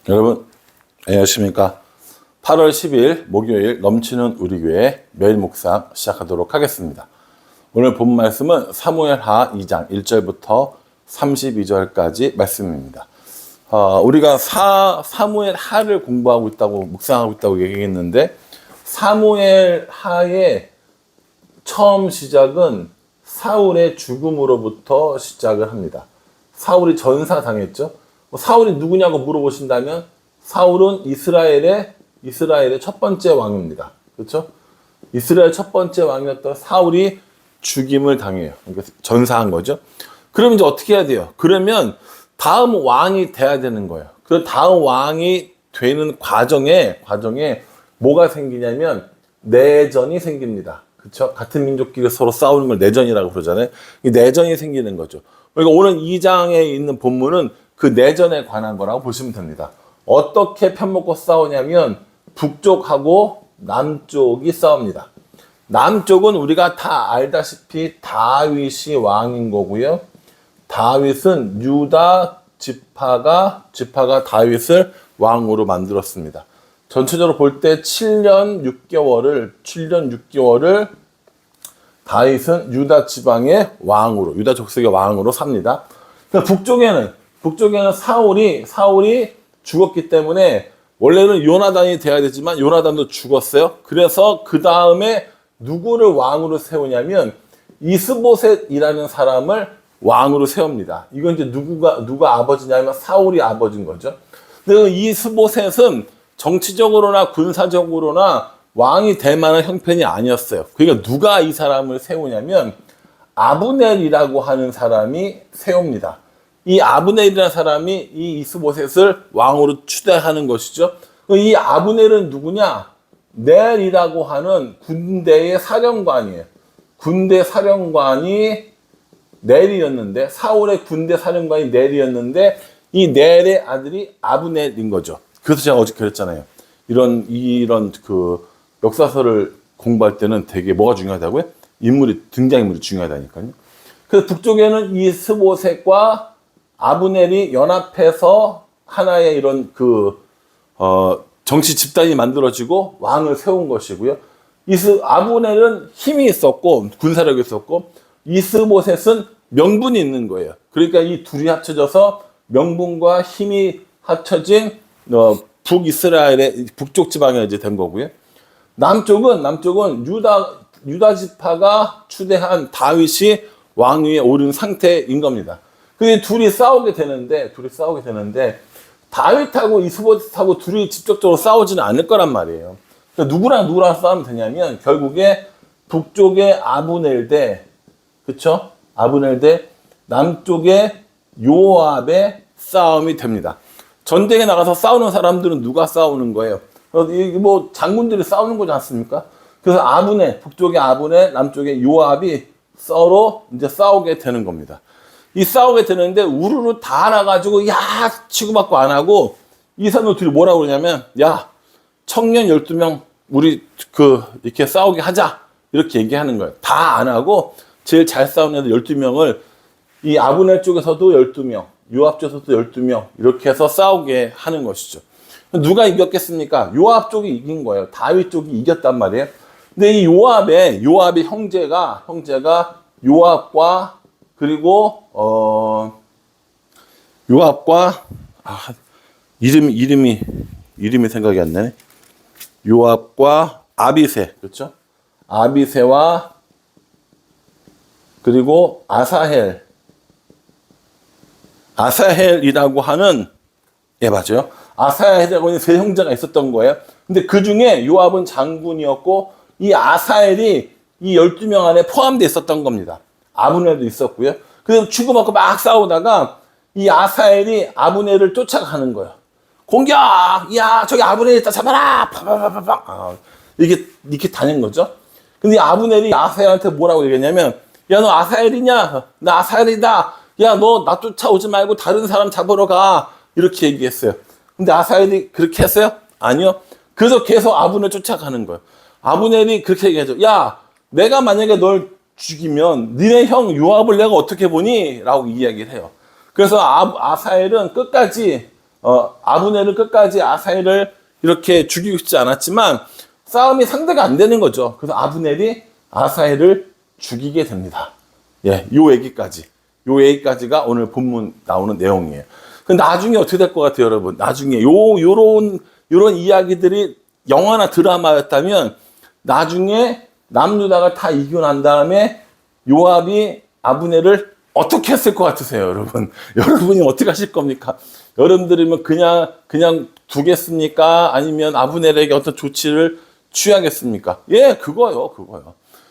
여러분 안녕하십니까. 8월 10일 목요일 넘치는 우리 교회 매일 묵상 시작하도록 하겠습니다. 오늘 본 말씀은 사무엘하 2장 1절부터 32절까지 말씀입니다. 우리가 사무엘하를 공부하고 있다고 묵상하고 있다고 얘기했는데, 사무엘하의 처음 시작은 사울의 죽음으로부터 시작을 합니다. 사울이 전사당했죠. 사울이 누구냐고 물어보신다면 사울은 이스라엘의 첫 번째 왕입니다. 그렇죠? 이스라엘 첫 번째 왕이었던 사울이 죽임을 당해요. 그러니까 전사한 거죠. 그럼 이제 어떻게 해야 돼요? 그러면 다음 왕이 돼야 되는 거예요. 그 다음 왕이 되는 과정에 뭐가 생기냐면 내전이 생깁니다. 그렇죠? 같은 민족끼리 서로 싸우는 걸 내전이라고 그러잖아요. 이 내전이 생기는 거죠. 그러니까 오늘 2장에 있는 본문은 그 내전에 관한 거라고 보시면 됩니다. 어떻게 편먹고 싸우냐면 북쪽하고 남쪽이 싸웁니다. 남쪽은 우리가 다 알다시피 다윗이 왕인 거고요. 다윗은 유다 지파가 다윗을 왕으로 만들었습니다. 전체적으로 볼 때 7년 6개월을 다윗은 유다 지방의 왕으로, 유다 족속의 왕으로 삽니다. 북쪽에는 사울이 죽었기 때문에 원래는 요나단이 돼야 되지만 요나단도 죽었어요. 그래서 그 다음에 누구를 왕으로 세우냐면 이스보셋이라는 사람을 왕으로 세웁니다. 이건 이제 누가 아버지냐면 사울이 아버지인 거죠. 근데 이스보셋은 정치적으로나 군사적으로나 왕이 될 만한 형편이 아니었어요. 그러니까 누가 이 사람을 세우냐면 아브넬이라고 하는 사람이 세웁니다. 이 아브넬이라는 사람이 이 이스보셋을 왕으로 추대하는 것이죠. 이 아브넬은 누구냐? 넬이라고 하는 군대의 사령관이에요. 군대 사령관이 넬이었는데, 사울의 군대 사령관이 넬이었는데, 이 넬의 아들이 아브넬인 거죠. 그래서 제가 어제 그랬잖아요. 이런 그 역사서를 공부할 때는 되게 뭐가 중요하다고요? 등장인물이 중요하다니까요. 그래서 북쪽에는 이스보셋과 아브넬이 연합해서 하나의 이런 정치 집단이 만들어지고 왕을 세운 것이고요. 아브넬은 힘이 있었고 군사력이 있었고 이스보셋은 명분이 있는 거예요. 그러니까 이 둘이 합쳐져서 명분과 힘이 합쳐진 북이스라엘의 북쪽 지방이 이제 된 거고요. 남쪽은 유다 지파가 추대한 다윗이 왕위에 오른 상태인 겁니다. 그 둘이 싸우게 되는데 다윗하고 이스보셋하고 둘이 직접적으로 싸우지는 않을 거란 말이에요. 그러니까 누구랑 싸우면 되냐면 결국에 북쪽의 아브넬 대 남쪽의 요압의 싸움이 됩니다. 전쟁에 나가서 싸우는 사람들은 누가 싸우는 거예요? 뭐 장군들이 싸우는 거지 않습니까? 그래서 북쪽의 아브넬, 남쪽의 요압이 서로 이제 싸우게 되는 겁니다. 이 싸우게 되는데 우르르 다 알아가지고 치고받고 안 하고 이 사람들 둘이 뭐라고 그러냐면 청년 12명 우리 이렇게 싸우게 하자 이렇게 얘기하는 거예요. 다 안 하고 제일 잘 싸우는 애들 12명을 이 아브넬 쪽에서도 12명, 요압 쪽에서도 12명 이렇게 해서 싸우게 하는 것이죠. 누가 이겼겠습니까? 요압 쪽이 이긴 거예요. 다윗 쪽이 이겼단 말이에요. 근데 이 요압의 형제가 요압과 이름이 생각이 안 나네. 요압과 아비새, 그렇죠? 아비새와 그리고 아사헬이라고 하는 맞아요. 아사헬이라고 하는 세 형제가 있었던 거예요. 근데 그 중에 요압은 장군이었고 이 아사헬이 이 12명 안에 포함되어 있었던 겁니다. 아브넬도 있었고요. 그래서 주고받고 막 싸우다가 이 아사헬이 아브넬을 쫓아가는 거예요. 공격! 저기 아브넬 있다, 잡아라! 파파파파파. 이렇게 다닌 거죠. 근데 아브넬이 아사헬한테 뭐라고 얘기했냐면, 너 아사헬이냐? 나 아사헬이다. 너 나 쫓아오지 말고 다른 사람 잡으러 가. 이렇게 얘기했어요. 근데 아사헬이 그렇게 했어요? 아니요. 그래서 계속 아브넬 쫓아가는 거예요. 아브넬이 그렇게 얘기하죠. 내가 만약에 널 죽이면 니네 형 요압을 내가 어떻게 보니? 라고 이야기를 해요. 그래서 아사헬은 끝까지 아브넬은 끝까지 아사헬을 이렇게 죽이고 싶지 않았지만 싸움이 상대가 안 되는 거죠. 그래서 아브넬이 아사헬을 죽이게 됩니다. 예, 요 얘기까지가 오늘 본문 나오는 내용이에요. 근데 나중에 어떻게 될 것 같아요, 여러분? 나중에 요런 이야기들이 영화나 드라마였다면 나중에 남유다가 다 이기고 난 다음에 요압이 아브넬을 어떻게 했을 것 같으세요, 여러분? 여러분이 어떻게 하실 겁니까? 여러분들이면 그냥 두겠습니까? 아니면 아브넬에게 어떤 조치를 취하겠습니까? 예, 그거요.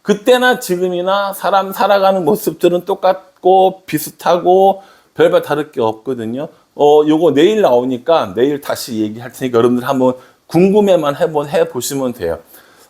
그때나 지금이나 사람 살아가는 모습들은 똑같고 비슷하고 별반 다를 게 없거든요. 요거 내일 나오니까 내일 다시 얘기할 테니까 여러분들 한번 궁금해만 해보시면 돼요.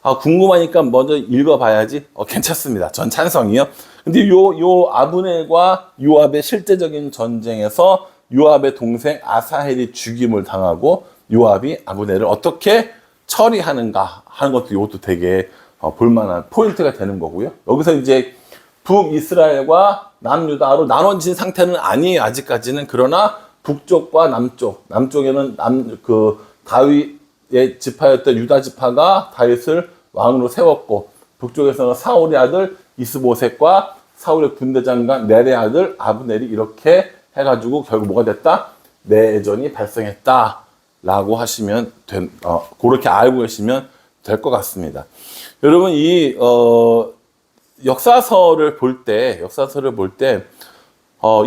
궁금하니까 먼저 읽어봐야지. 괜찮습니다. 전 찬성이요. 근데 요 아브넬과 요압의 실제적인 전쟁에서 요압의 동생 아사헬이 죽임을 당하고 요압이 아브넬을 어떻게 처리하는가 하는 것도 이것도 되게 볼만한 포인트가 되는 거고요. 여기서 이제 북이스라엘과 남유다로 나눠진 상태는 아니에요. 아직까지는. 그러나 북쪽과 남쪽에는 다윗의 지파였던 유다 지파가 다윗을 왕으로 세웠고 북쪽에서는 사울의 아들 이스보셋과 사울의 군대장관 넬의 아들 아브넬이 이렇게 해가지고 결국 뭐가 됐다? 내전이 발생했다라고 하시면 그렇게 알고 계시면 될 것 같습니다. 여러분 역사서를 볼 때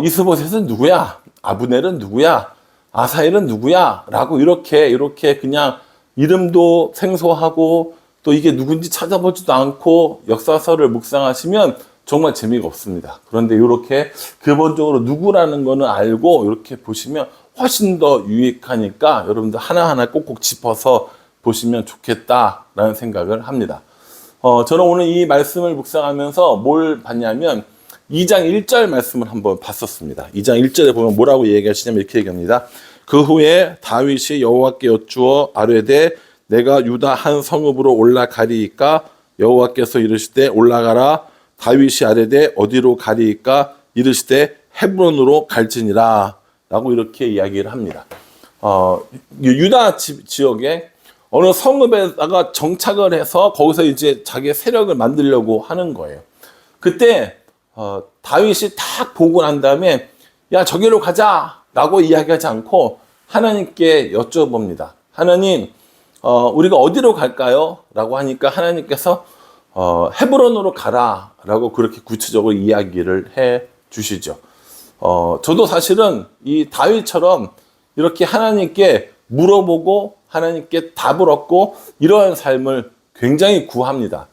이스보셋은 누구야? 아브넬은 누구야? 아사헬은 누구야? 라고 이렇게 그냥 이름도 생소하고 또 이게 누군지 찾아보지도 않고 역사서를 묵상하시면 정말 재미가 없습니다. 그런데 이렇게 기본적으로 누구라는 거는 알고 이렇게 보시면 훨씬 더 유익하니까 여러분들 하나하나 꼭꼭 짚어서 보시면 좋겠다라는 생각을 합니다. 저는 오늘 이 말씀을 묵상하면서 뭘 봤냐면 2장 1절 말씀을 한번 봤었습니다. 2장 1절에 보면 뭐라고 얘기하시냐면 이렇게 얘기합니다. 그 후에 다윗이 여호와께 여쭈어 아뢰되 내가 유다 한 성읍으로 올라가리이까 여호와께서 이르시되 올라가라. 다윗이 아뢰되 어디로 가리이까 이르시되 헤브론으로 갈지니라 라고 이렇게 이야기를 합니다. 유다 지역에 어느 성읍에다가 정착을 해서 거기서 이제 자기의 세력을 만들려고 하는 거예요. 그때 다윗이 딱 보고 난 다음에 야 저기로 가자 라고 이야기하지 않고 하나님께 여쭤봅니다. 하나님 우리가 어디로 갈까요? 라고 하니까 하나님께서 헤브론으로 가라 라고 그렇게 구체적으로 이야기를 해 주시죠. 저도 사실은 이 다윗처럼 이렇게 하나님께 물어보고 하나님께 답을 얻고 이러한 삶을 굉장히 구합니다.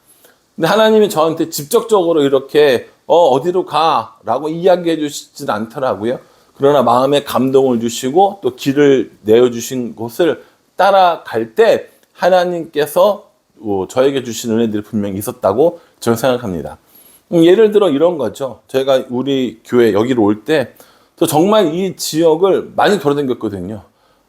근데 하나님이 저한테 직접적으로 이렇게 어디로 가 라고 이야기해 주시진 않더라고요. 그러나 마음에 감동을 주시고 또 길을 내어주신 곳을 따라갈 때 하나님께서 저에게 주신 은혜들이 분명히 있었다고 저는 생각합니다. 예를 들어 이런 거죠. 제가 우리 교회 여기로 올 때 정말 이 지역을 많이 돌아다녔거든요.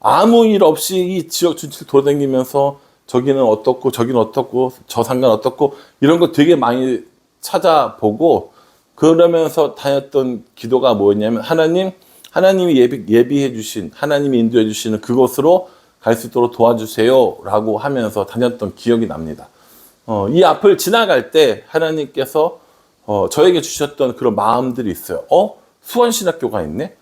아무 일 없이 이 지역 전체를 돌아다니면서 저기는 어떻고 저기는 어떻고 저 상관 어떻고 이런 거 되게 많이 찾아보고 그러면서 다녔던 기도가 뭐였냐면 하나님이 예비해 주신 하나님이 인도해 주시는 그곳으로 갈 수 있도록 도와주세요 라고 하면서 다녔던 기억이 납니다. 이 앞을 지나갈 때 하나님께서 저에게 주셨던 그런 마음들이 있어요. 수원신학교가 있네?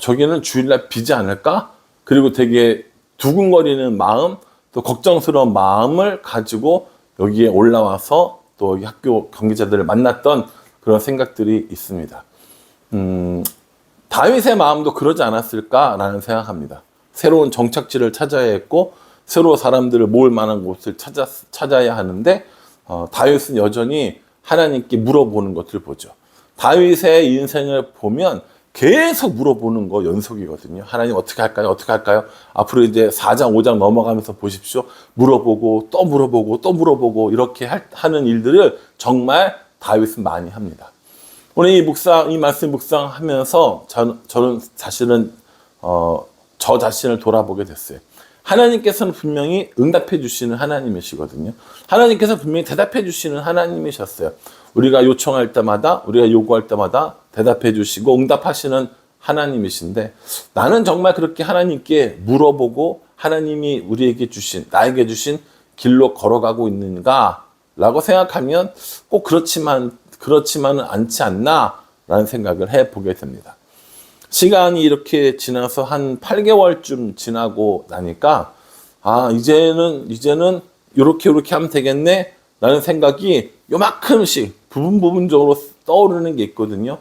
저기는 주일날 비지 않을까? 그리고 되게 두근거리는 마음, 또 걱정스러운 마음을 가지고 여기에 올라와서 또 학교 관계자들을 만났던 그런 생각들이 있습니다. 다윗의 마음도 그러지 않았을까라는 생각합니다. 새로운 정착지를 찾아야 했고 새로 사람들을 모을 만한 곳을 찾아야 하는데 다윗은 여전히 하나님께 물어보는 것을 보죠. 다윗의 인생을 보면 계속 물어보는 거 연속이거든요. 하나님 어떻게 할까요? 어떻게 할까요? 앞으로 이제 4장, 5장 넘어가면서 보십시오. 물어보고 또 물어보고 또 물어보고 이렇게 하는 일들을 정말 다윗은 많이 합니다. 오늘 이 말씀 묵상하면서 저는 사실은 저 자신을 돌아보게 됐어요. 하나님께서는 분명히 응답해 주시는 하나님이시거든요. 하나님께서 분명히 대답해 주시는 하나님이셨어요. 우리가 요청할 때마다, 우리가 요구할 때마다 대답해 주시고 응답하시는 하나님이신데 나는 정말 그렇게 하나님께 물어보고 하나님이 우리에게 주신, 나에게 주신 길로 걸어가고 있는가? 라고 생각하면 꼭 그렇지만은 않지 않나? 라는 생각을 해보게 됩니다. 시간이 이렇게 지나서 한 8개월쯤 지나고 나니까 이제는 요렇게 하면 되겠네? 라는 생각이 요만큼씩 부분적으로 떠오르는 게 있거든요.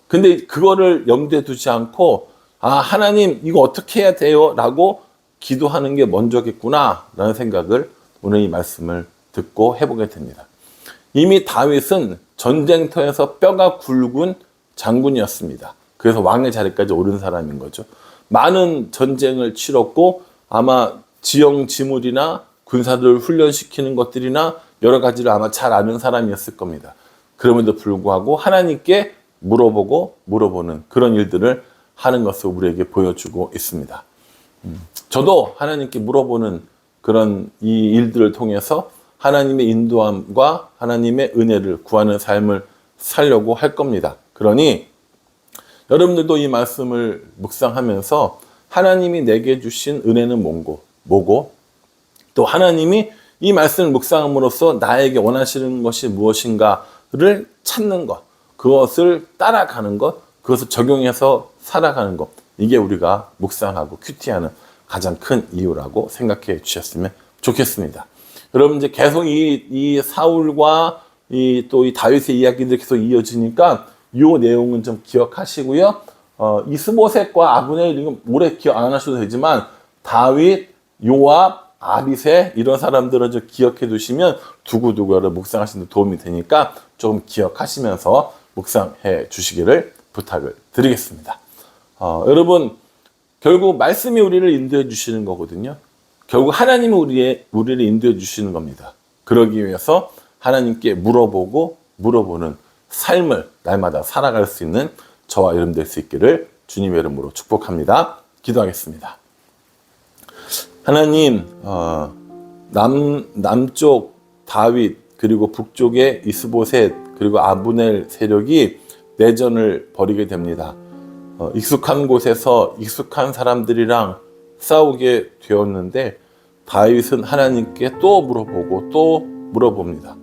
근데 그거를 염두에 두지 않고 하나님 이거 어떻게 해야 돼요? 라고 기도하는 게 먼저겠구나 라는 생각을 오늘 이 말씀을 듣고 해보게 됩니다. 이미 다윗은 전쟁터에서 뼈가 굵은 장군이었습니다. 그래서 왕의 자리까지 오른 사람인 거죠. 많은 전쟁을 치렀고 아마 지형지물이나 군사들을 훈련시키는 것들이나 여러 가지를 아마 잘 아는 사람이었을 겁니다. 그럼에도 불구하고 하나님께 물어보는 그런 일들을 하는 것을 우리에게 보여주고 있습니다. 저도 하나님께 물어보는 그런 이 일들을 통해서 하나님의 인도함과 하나님의 은혜를 구하는 삶을 살려고 할 겁니다. 그러니 여러분들도 이 말씀을 묵상하면서 하나님이 내게 주신 은혜는 뭐고 또 하나님이 이 말씀을 묵상함으로써 나에게 원하시는 것이 무엇인가를 찾는 것, 그것을 따라가는 것, 그것을 적용해서 살아가는 것, 이게 우리가 묵상하고 큐티하는 가장 큰 이유라고 생각해 주셨으면 좋겠습니다. 여러분 이제 계속 이 사울과 또 이 다윗의 이야기들이 계속 이어지니까 이 내용은 좀 기억하시고요. 이스보셋과 아브넬 이건 오래 기억 안 하셔도 되지만 다윗, 요압, 아비새 이런 사람들을 좀 기억해 두시면 두고두고를 묵상하시는 데 도움이 되니까 조금 기억하시면서 묵상해 주시기를 부탁을 드리겠습니다. 여러분 결국 말씀이 우리를 인도해 주시는 거거든요. 결국 하나님이 우리를 인도해 주시는 겁니다. 그러기 위해서 하나님께 물어보는 삶을 날마다 살아갈 수 있는 저와 여러분 될 수 있기를 주님의 이름으로 축복합니다. 기도하겠습니다. 하나님, 남쪽 다윗 그리고 북쪽의 이스보셋 그리고 아브넬 세력이 내전을 벌이게 됩니다. 익숙한 곳에서 익숙한 사람들이랑 싸우게 되었는데 다윗은 하나님께 또 물어봅니다.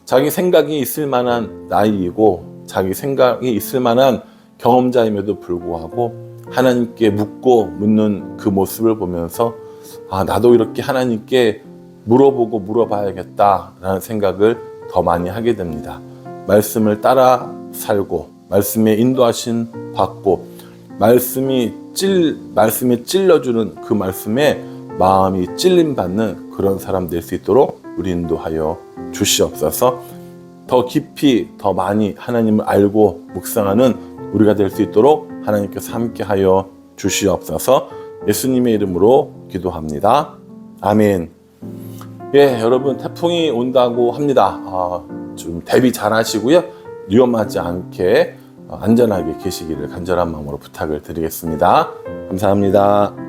자기 생각이 있을 만한 나이이고 자기 생각이 있을 만한 경험자임에도 불구하고 하나님께 묻는 그 모습을 보면서 나도 이렇게 하나님께 물어봐야겠다라는 생각을 더 많이 하게 됩니다. 말씀을 따라 살고 말씀에 인도하신 받고 말씀에 찔러주는 그 말씀에 마음이 찔림받는 그런 사람 될 수 있도록 우리 인도하여 주시옵소서. 더 깊이 더 많이 하나님을 알고 묵상하는 우리가 될 수 있도록 하나님께서 함께하여 주시옵소서. 예수님의 이름으로 기도합니다. 아멘. 여러분 태풍이 온다고 합니다. 좀 대비 잘 하시고요. 위험하지 않게 안전하게 계시기를 간절한 마음으로 부탁을 드리겠습니다. 감사합니다.